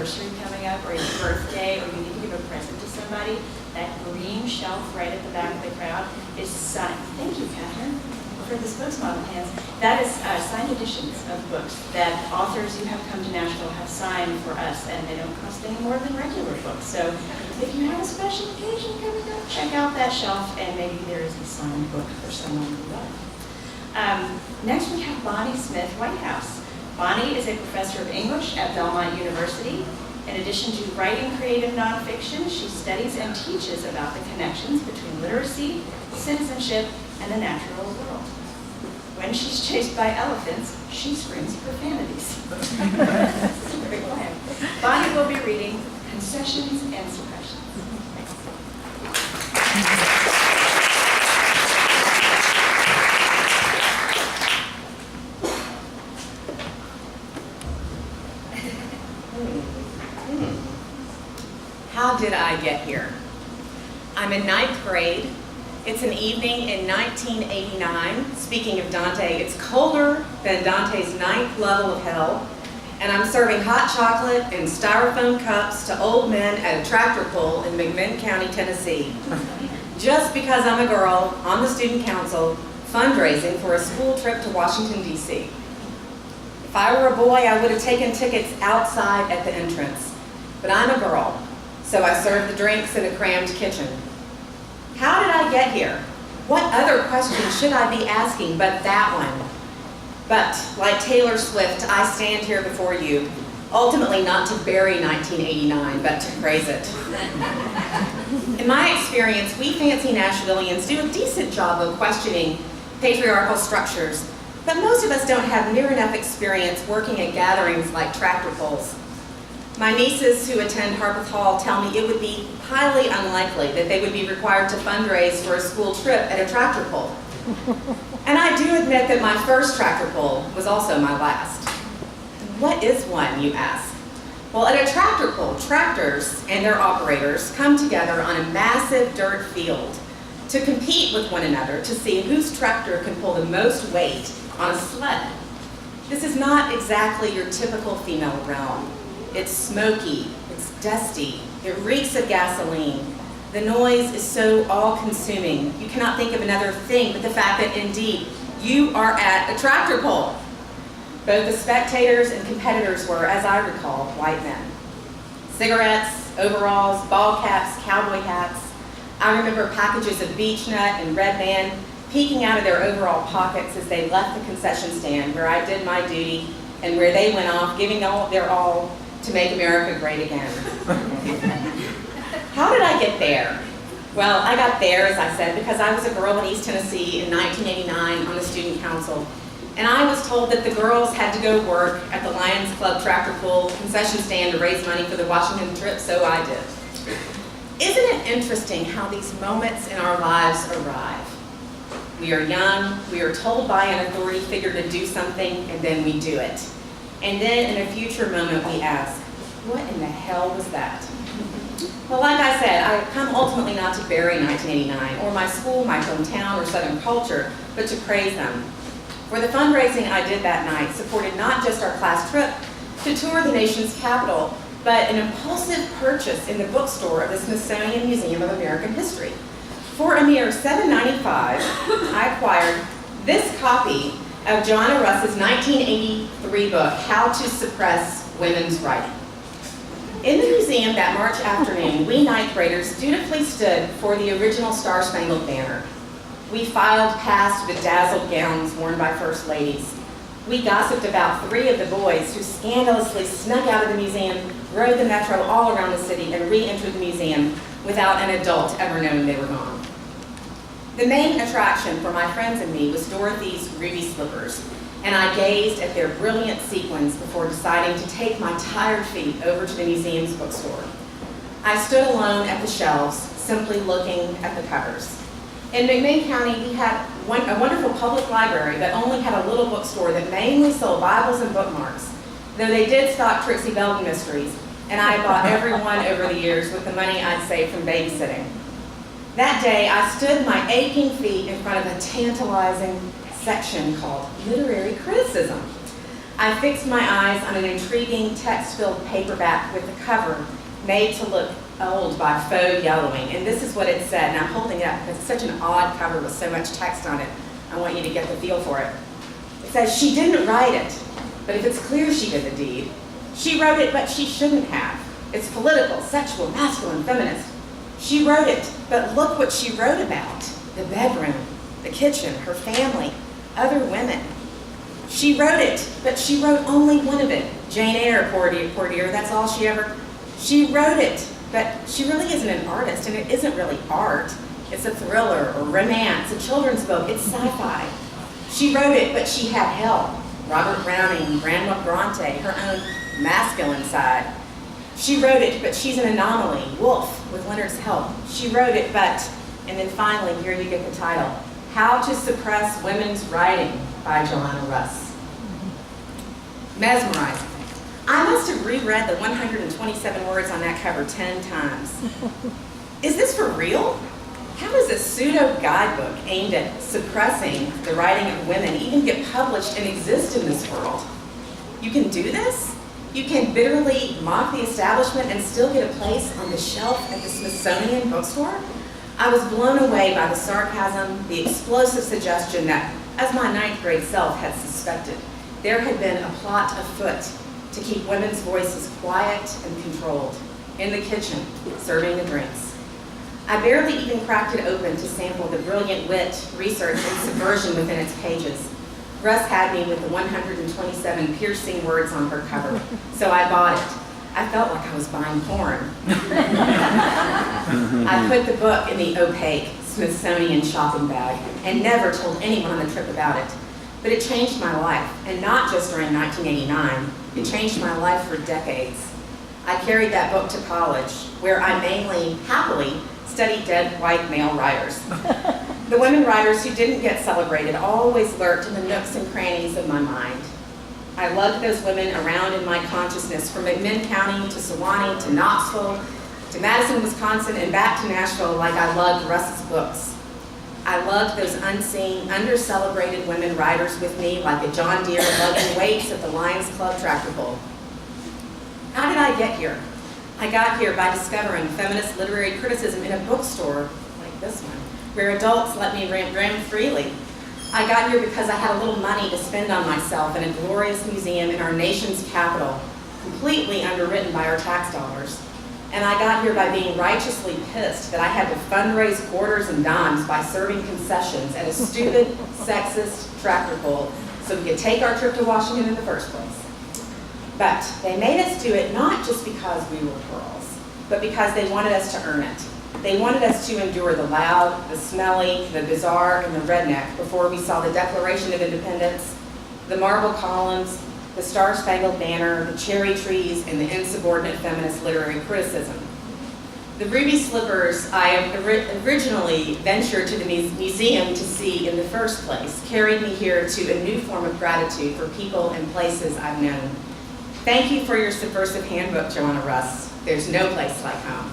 anniversary coming up, or your birthday, or you need to give a present to somebody, that green shelf right at the back of the crowd is signed. Thank you, Catherine, for the spokesmodel hands. That is signed editions of books that authors who have come to Nashville have signed for us, and they don't cost any more than regular books. So if you have a special occasion coming up, check out that shelf, and maybe there is a signed book for someone you love. Next we have Bonnie Smith Whitehouse. Bonnie is a professor of English at Belmont University. In addition to writing creative nonfiction, she studies and teaches about the connections between literacy, citizenship, and the natural world. When she's chased by elephants, she screams profanities. Very quiet. Bonnie will be reading Concessions and Supressions. How did I get here? I'm in 9th grade. It's an evening in 1989. Speaking of Dante, it's colder than Dante's 9th level of hell, and I'm serving hot chocolate in styrofoam cups to old men at a tractor pull in McMinn County, Tennessee. Just because I'm a girl on the student council fundraising for a school trip to Washington, D.C. If I were a boy, I would have taken tickets outside at the entrance, but I'm a girl. So I served the drinks in a crammed kitchen. How did I get here? What other question should I be asking but that one? But like Taylor Swift, I stand here before you, ultimately not to bury 1989, but to praise it. In my experience, we fancy Nashvillians do a decent job of questioning patriarchal structures, but most of us don't have near enough experience working at gatherings like tractor pulls. My nieces who attend Harpeth Hall tell me it would be highly unlikely that they would be required to fundraise for a school trip at a tractor pull. And I do admit that my first tractor pull was also my last. What is one, you ask? Well, at a tractor pull, tractors and their operators come together on a massive dirt field to compete with one another to see whose tractor can pull the most weight on a sled. This is not exactly your typical female realm. It's smoky, it's dusty, it reeks of gasoline. The noise is so all-consuming, you cannot think of another thing but the fact that indeed you are at a tractor pull. Both the spectators and competitors were, as I recall, white men. Cigarettes, overalls, ball caps, cowboy hats. I remember packages of Beech Nut and Red Man peeking out of their overall pockets as they left the concession stand where I did my duty and where they went off giving their all to make America great again. How did I get there? Well, I got there, as I said, because I was a girl in East Tennessee in 1989 on the student council, and I was told that the girls had to go work at the Lions Club tractor pull concession stand to raise money for the Washington trip, so I did. Isn't it interesting how these moments in our lives arrive? We are young, we are told by an authority figure to do something, and then we do it. And then in a future moment we ask, what in the hell was that? Well, like I said, I come ultimately not to bury 1989, or my school, my hometown, or Southern culture, but to praise them. For the fundraising I did that night supported not just our class trip to tour the nation's capital, but an impulsive purchase in the bookstore of the Smithsonian Museum of American History. For a mere $7.95, I acquired this copy of John Russ's 1983 book, How to Suppress Women's Writing. In the museum that March afternoon, we ninth graders dutifully stood for the original Star-Spangled Banner. We filed past bedazzled gowns worn by first ladies. We gossiped about 3 of the boys who scandalously snuck out of the museum, rode the metro all around the city, and re-entered the museum without an adult ever knowing they were gone. The main attraction for my friends and me was Dorothy's ruby slippers, and I gazed at their brilliant sequins before deciding to take my tired feet over to the museum's bookstore. I stood alone at the shelves, simply looking at the covers. In McMinn County, we had a wonderful public library that only had a little bookstore that mainly sold Bibles and bookmarks, though they did stock Trixie Belden mysteries, and I bought every one over the years with the money I'd saved from babysitting. That day, I stood my aching feet in front of a tantalizing section called Literary Criticism. I fixed my eyes on an intriguing text-filled paperback with the cover made to look old by faux yellowing. And this is what it said, and I'm holding it up because it's such an odd cover with so much text on it. I want you to get the feel for it. It says, "She didn't write it, but if it's clear she did the deed, she wrote it, but she shouldn't have. It's political, sexual, masculine, feminist. She wrote it, but look what she wrote about. The bedroom, the kitchen, her family, other women. She wrote it, but she wrote only one of it. Jane Eyre, poor dear, that's all she ever. She wrote it, but she really isn't an artist, and it isn't really art. It's a thriller or romance, a children's book, it's sci-fi. She wrote it, but she had help. Robert Browning, Grandma Bronte, her own masculine side. She wrote it, but she's an anomaly. Woolf, with Leonard's help. She wrote it, but," and then finally, here you get the title, "How to Suppress Women's Writing" by Joanna Russ. Mesmerizing. I must have reread the 127 words on that cover 10 times. Is this for real? How does a pseudo-guidebook aimed at suppressing the writing of women even get published and exist in this world? You can do this? You can bitterly mock the establishment and still get a place on the shelf at the Smithsonian bookstore? I was blown away by the sarcasm, the explosive suggestion that, as my 9th grade self had suspected, there had been a plot afoot to keep women's voices quiet and controlled, in the kitchen, serving the drinks. I barely even cracked it open to sample the brilliant wit, research, and subversion within its pages. Russ had me with the 127 piercing words on her cover, so I bought it. I felt like I was buying porn. I put the book in the opaque Smithsonian shopping bag and never told anyone on the trip about it. But it changed my life, and not just during 1989. It changed my life for decades. I carried that book to college, where I mainly, happily, studied dead white male writers. The women writers who didn't get celebrated always lurked in the nooks and crannies of my mind. I lugged those women around in my consciousness from McMinn County to Sewanee to Knoxville to Madison, Wisconsin, and back to Nashville like I lugged Russ's books. I lugged those unseen, under-celebrated women writers with me like a John Deere lugging weights at the Lions Club tractor pull. How did I get here? I got here by discovering feminist literary criticism in a bookstore like this one, where adults let me roam freely. I got here because I had a little money to spend on myself in a glorious museum in our nation's capital, completely underwritten by our tax dollars. And I got here by being righteously pissed that I had to fundraise quarters and dimes by serving concessions at a stupid, sexist tractor pull so we could take our trip to Washington in the first place. But they made us do it not just because we were girls, but because they wanted us to earn it. They wanted us to endure the loud, the smelly, the bizarre, and the redneck before we saw the Declaration of Independence, the marble columns, the Star-Spangled Banner, the cherry trees, and the insubordinate feminist literary criticism. The ruby slippers I originally ventured to the museum to see in the first place carried me here to a new form of gratitude for people and places I've known. Thank you for your subversive handbook, Joanna Russ. There's no place like home.